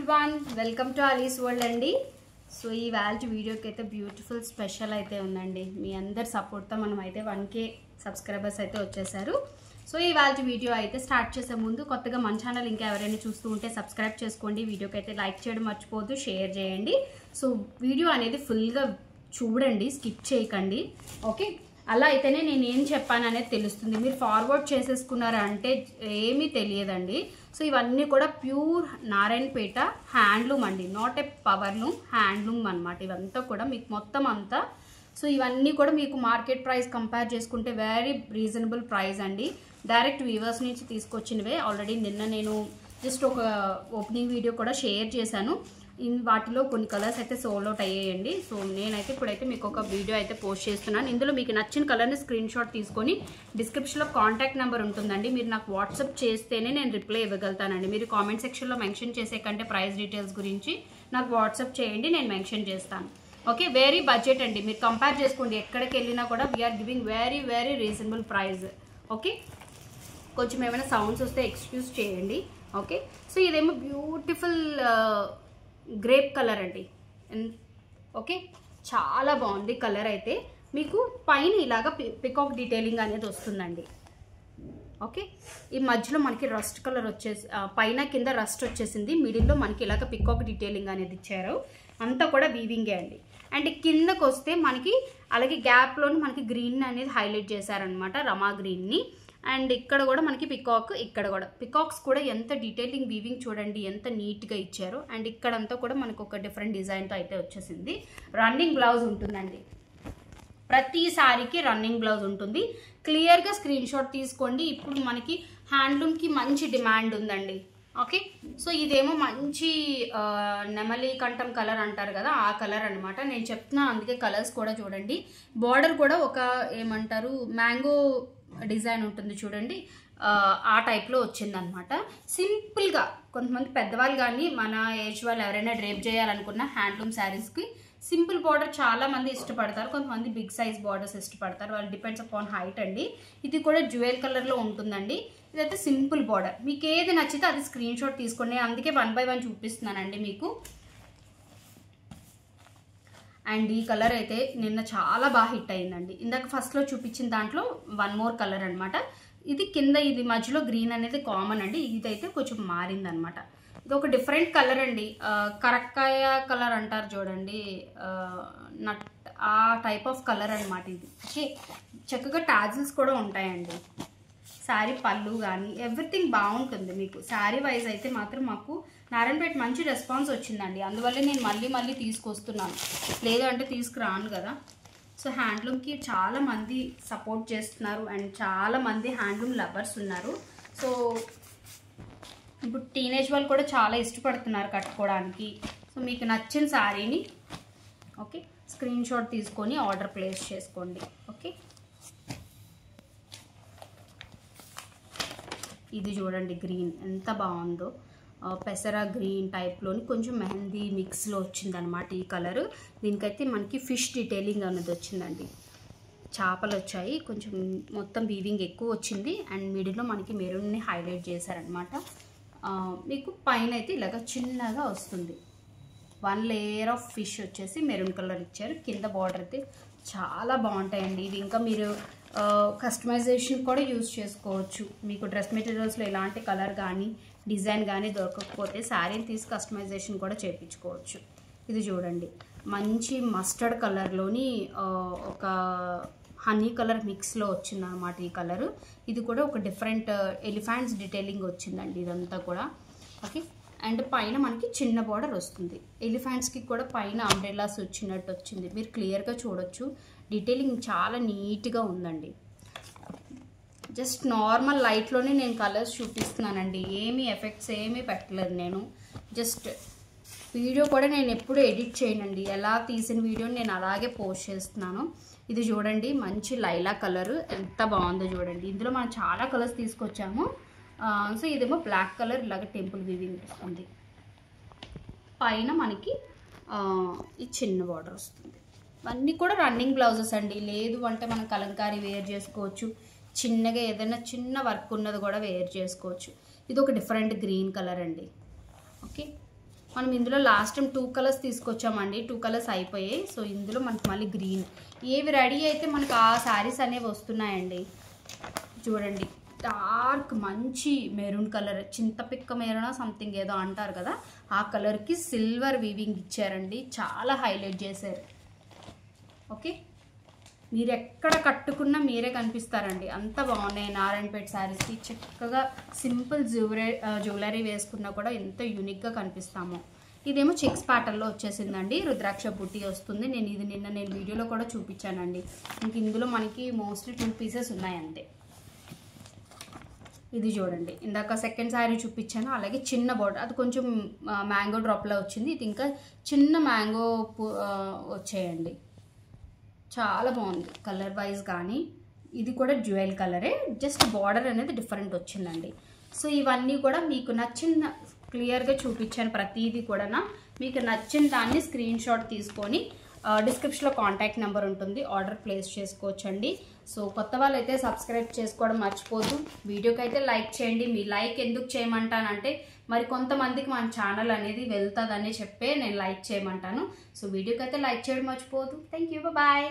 Everyone welcome to Alice world అండి. So ఈ waltz వీడియోకి అయితే బ్యూటిఫుల్ స్పెషల్ అయితే ఉందండి. మీ అందరి సపోర్ట్తో మనం అయితే 1K సబ్స్క్రైబర్స్ అయితే వచ్చేసారు. సో ఈ వాల్జ్ వీడియో అయితే స్టార్ట్ చేసే ముందు కొత్తగా మన ఛానల్ ఇంకా ఎవరైనా చూస్తూ ఉంటే సబ్స్క్రైబ్ చేసుకోండి. వీడియోకి అయితే లైక్ చేయడం మర్చిపోవద్దు, షేర్ చేయండి. సో వీడియో అనేది ఫుల్గా చూడండి, స్కిప్ చేయకండి. ఓకే, అలా అయితేనే నేను ఏం చెప్పాను అనేది తెలుస్తుంది. మీరు ఫార్వర్డ్ చేసేసుకున్నారా అంటే ఏమీ తెలియదండి. సో ఇవన్నీ కూడా ప్యూర్ నారాయణపేట హ్యాండ్లూమ్ అండి, నాట్ ఏ పవర్లూమ్, హ్యాండ్లూమ్ అనమాట. ఇవంతా కూడా మీకు మొత్తం అంతా. సో ఇవన్నీ కూడా మీకు మార్కెట్ ప్రైస్ కంపేర్ చేసుకుంటే వెరీ రీజనబుల్ ప్రైస్ అండి. డైరెక్ట్ వీవర్స్ నుంచి తీసుకొచ్చినవే. ఆల్రెడీ నిన్న నేను జస్ట్ ఒక ఓపెనింగ్ వీడియో కూడా షేర్ చేశాను. వాటిలో కొన్ని కలర్స్ అయితే సోల్డ్ అవుట్ అయ్యాయండి. సో నేనైతే ఇప్పుడైతే మీకు ఒక వీడియో అయితే పోస్ట్ చేస్తున్నాను. ఇందులో మీకు నచ్చిన కలర్ని స్క్రీన్ షాట్ తీసుకొని డిస్క్రిప్షన్లో కాంటాక్ట్ నెంబర్ ఉంటుందండి. మీరు నాకు వాట్సాప్ చేస్తేనే నేను రిప్లై ఇవ్వగలుగుతానండి. మీరు కామెంట్ సెక్షన్లో మెన్షన్ చేసే కంటే ప్రైస్ డీటెయిల్స్ గురించి నాకు వాట్సాప్ చేయండి, నేను మెన్షన్ చేస్తాను. ఓకే, వెరీ బడ్జెట్ అండి. మీరు కంపేర్ చేసుకోండి, ఎక్కడికి వెళ్ళినా కూడా we are giving very very reasonable price. Okay, కొంచెం ఏమైనా సౌండ్స్ వస్తే ఎక్స్క్యూజ్ చేయండి. ఓకే, సో ఇదేమో బ్యూటిఫుల్ గ్రేప్ కలర్ అండి. ఓకే, చాలా బాగుంది కలర్ అయితే. మీకు పైన ఇలాగా పికాక్ డీటెయిలింగ్ అనేది వస్తుందండి. ఓకే, ఈ మధ్యలో మనకి రస్ట్ కలర్ వచ్చేసి పైన కింద రస్ట్ వచ్చేసింది, మిడిల్లో మనకి ఇలాగ పికాక్ డీటెయిలింగ్ అనేది ఇచ్చారు. అంతా కూడా వీవింగే అండి. అండ్ కిందకు వస్తే మనకి అలాగే గ్యాప్లోని మనకి గ్రీన్ అనేది హైలైట్ చేశారనమాట, రమా గ్రీన్ని. అండ్ ఇక్కడ కూడా మనకి పికాక్, ఇక్కడ కూడా పికాక్స్ కూడా ఎంత డీటెయిలింగ్ వీవింగ్ చూడండి, ఎంత నీట్గా ఇచ్చారు. అండ్ ఇక్కడంతా కూడా మనకు ఒక డిఫరెంట్ డిజైన్తో అయితే వచ్చేసింది. రన్నింగ్ బ్లౌజ్ ఉంటుందండి, ప్రతి సారీకి రన్నింగ్ బ్లౌజ్ ఉంటుంది. క్లియర్గా స్క్రీన్ షాట్ తీసుకోండి. ఇప్పుడు మనకి హ్యాండ్లూమ్కి మంచి డిమాండ్ ఉందండి. ఓకే, సో ఇదేమో మంచి నెమలి కంఠం కలర్ అంటారు కదా, ఆ కలర్ అనమాట. నేను చెప్తున్నాను, అందుకే కలర్స్ కూడా చూడండి. బార్డర్ కూడా ఒక ఏమంటారు మ్యాంగో డిజైన్ ఉంటుంది చూడండి, ఆ టైప్లో వచ్చిందనమాట. సింపుల్గా కొంతమంది పెద్దవాళ్ళు కానీ మన ఏజ్ వాళ్ళు ఎవరైనా డ్రేప్ చేయాలనుకున్న హ్యాండ్లూమ్ శారీస్కి సింపుల్ బార్డర్ చాలా మంది ఇష్టపడతారు. కొంతమంది బిగ్ సైజ్ బార్డర్స్ ఇష్టపడతారు, వాళ్ళు డిపెండ్స్ అపాన్ హైట్ అండి. ఇది కూడా జ్యువెల్ కలర్లో ఉంటుందండి. ఇదైతే సింపుల్ బార్డర్. మీకు ఏది నచ్చితే అది స్క్రీన్ షాట్ తీసుకోండి, అందుకే 1 by 1 చూపిస్తున్నానండి మీకు. అండ్ ఈ కలర్ అయితే నిన్న చాలా బాగా హిట్ అయిందండి. ఇందాక ఫస్ట్లో చూపించిన దాంట్లో 1 more కలర్ అనమాట. ఇది కింద, ఇది మధ్యలో గ్రీన్ అనేది కామన్ అండి. ఇదైతే కొంచెం మారిందనమాట. ఇది ఒక డిఫరెంట్ కలర్ అండి, కరక్కాయ కలర్ అంటారు చూడండి, నట్ ఆ టైప్ ఆఫ్ కలర్ అనమాట ఇది. ఓకే, చక్కగా టాజిల్స్ కూడా ఉంటాయండి. శారీ పళ్ళు కానీ ఎవ్రీథింగ్ బాగుంటుంది మీకు. శారీ వైజ్ అయితే మాత్రం మాకు నారాయణపేట మంచి రెస్పాన్స్ వచ్చిందండి. అందువల్ల నేను మళ్ళీ తీసుకొస్తున్నాను, లేదు అంటే తీసుకురాను కదా. సో హ్యాండ్లూమ్కి చాలామంది సపోర్ట్ చేస్తున్నారు అండ్ చాలామంది హ్యాండ్లూమ్ లవర్స్ ఉన్నారు. సో ఇప్పుడు టీనేజ్ వాళ్ళు కూడా చాలా ఇష్టపడుతున్నారు కట్టుకోవడానికి. సో మీకు నచ్చిన శారీని ఓకే స్క్రీన్ షాట్ తీసుకొని ఆర్డర్ ప్లేస్ చేసుకోండి. ఓకే, ఇది చూడండి గ్రీన్ ఎంత బాగుందో, పెసరా గ్రీన్ టైప్లోని కొంచెం మెహందీ మిక్స్లో వచ్చిందనమాట ఈ కలర్. దీనికైతే మనకి ఫిష్ డీటెయిలింగ్ అనేది వచ్చిందండి, చేపలు వచ్చాయి, కొంచెం మొత్తం వీవింగ్ ఎక్కువ వచ్చింది. అండ్ మిడిల్లో మనకి మెరూన్ని హైలైట్ చేశారనమాట. మీకు పైన అయితే ఇలాగ చిన్నగా వస్తుంది, 1 layer ఆఫ్ ఫిష్ వచ్చేసి మెరూన్ కలర్ ఇచ్చారు. కింద బార్డర్ అయితే చాలా బాగుంటాయండి ఇవి. ఇంకా మీరు కస్టమైజేషన్ కూడా యూజ్ చేసుకోవచ్చు. మీకు డ్రెస్ మెటీరియల్స్లో ఎలాంటి కలర్ కానీ డిజైన్ కానీ దొరకకపోతే శారీని తీసి కస్టమైజేషన్ కూడా చేయించుకోవచ్చు. ఇది చూడండి మంచి మస్టర్డ్ కలర్లోని ఒక హనీ కలర్ మిక్స్లో వచ్చిందనమాట ఈ కలరు. ఇది కూడా ఒక డిఫరెంట్ ఎలిఫెంట్స్ డీటెయిలింగ్ వచ్చిందండి ఇదంతా కూడా. ఓకే, అండ్ పైన మనకి చిన్న బార్డర్ వస్తుంది. ఎలిఫెంట్స్కి కూడా పైన అంబ్రెల్లాస్ వచ్చినట్టు వచ్చింది, మీరు క్లియర్గా చూడొచ్చు. డీటెయిలింగ్ చాలా నీట్గా ఉందండి. జస్ట్ నార్మల్ లైట్లోనే నేను కలర్స్ చూపిస్తున్నానండి, ఏమీ ఎఫెక్ట్స్ ఏమీ పెట్టలేదు నేను. జస్ట్ వీడియో కూడా నేను ఎప్పుడు ఎడిట్ చేయనండి, ఎలా తీసిన వీడియోని నేను అలాగే పోస్ట్ చేస్తున్నాను. ఇది చూడండి మంచి లైలా కలర్ ఎంత బాగుందో చూడండి. ఇందులో మనం చాలా కలర్స్ తీసుకొచ్చాము. సో ఇదేమో బ్లాక్ కలర్ ఇలాగ టెంపుల్ వీవింగ్ వస్తుంది. పైన మనకి ఈ చిన్న బార్డర్ వస్తుంది. అన్నీ కూడా రన్నింగ్ బ్లౌజెస్ అండి, లేదు అంటే మనం కలంకారీ వేర్ చేసుకోవచ్చు, చిన్నగా ఏదైనా చిన్న వర్క్ ఉన్నది కూడా వేర్ చేసుకోవచ్చు. ఇది ఒక డిఫరెంట్ గ్రీన్ కలర్ అండి. ఓకే, మనం ఇందులో లాస్ట్ టైం 2 కలర్స్ తీసుకొచ్చామండి, 2 కలర్స్ అయిపోయాయి. సో ఇందులో మనకి మళ్ళీ గ్రీన్, ఏవి రెడీ అయితే మనకు ఆ శారీస్ అనేవి వస్తున్నాయండి. చూడండి డార్క్ మంచి మెరూన్ కలర్, చింతపిక్క మెరూన్ సంథింగ్ ఏదో అంటారు కదా, ఆ కలర్కి సిల్వర్ వీవింగ్ ఇచ్చారండి, చాలా హైలైట్ చేశారు. ఓకే, మీరు ఎక్కడ కట్టుకున్నా మీరే కనిపిస్తారండి, అంత బాగున్నాయి. నారాయణపేట శారీస్కి చక్కగా సింపుల్ జ్యువెలరీ వేసుకున్నా కూడా ఎంత యూనిక్గా కనిపిస్తామో. ఇదేమో చెక్స్ ప్యాటర్న్లో వచ్చేసిందండి, రుద్రాక్ష బుట్టి వస్తుంది. నిన్న వీడియోలో కూడా చూపించానండి. ఇంక ఇందులో మనకి మోస్ట్లీ 2 పీసెస్ ఉన్నాయి అంతే. ఇది చూడండి, ఇందాక సెకండ్ శారీ చూపించాను, అలాగే చిన్న బోర్డర్, అది కొంచెం మ్యాంగో డ్రాప్లో వచ్చింది. ఇది ఇంకా చిన్న మ్యాంగో వచ్చాయండి, చాలా బాగుంది కలర్ వైజ్. కానీ ఇది కూడా జ్యువెల్ కలరే, జస్ట్ బార్డర్ అనేది డిఫరెంట్ వచ్చిందండి. సో ఇవన్నీ కూడా మీకు నచ్చిన, క్లియర్గా చూపించాను ప్రతిదీ కూడా. మీకు నచ్చిన దాన్ని స్క్రీన్ షాట్ తీసుకొని డిస్క్రిప్షన్లో కాంటాక్ట్ నెంబర్ ఉంటుంది, ఆర్డర్ ప్లేస్ చేసుకోవచ్చండి. సో కొత్త వాళ్ళు అయితే సబ్స్క్రైబ్ చేసుకోవడం మర్చిపోద్దు. వీడియోకి అయితే లైక్ చేయండి. మీ లైక్ ఎందుకు చేయమంటానంటే మరి కొంతమందికి మన ఛానల్ అనేది వెళ్తుందని చెప్పే నేను లైక్ చేయమంటాను. సో వీడియోకి అయితే లైక్ చేయడం మర్చిపోద్దు. Thank you, bye.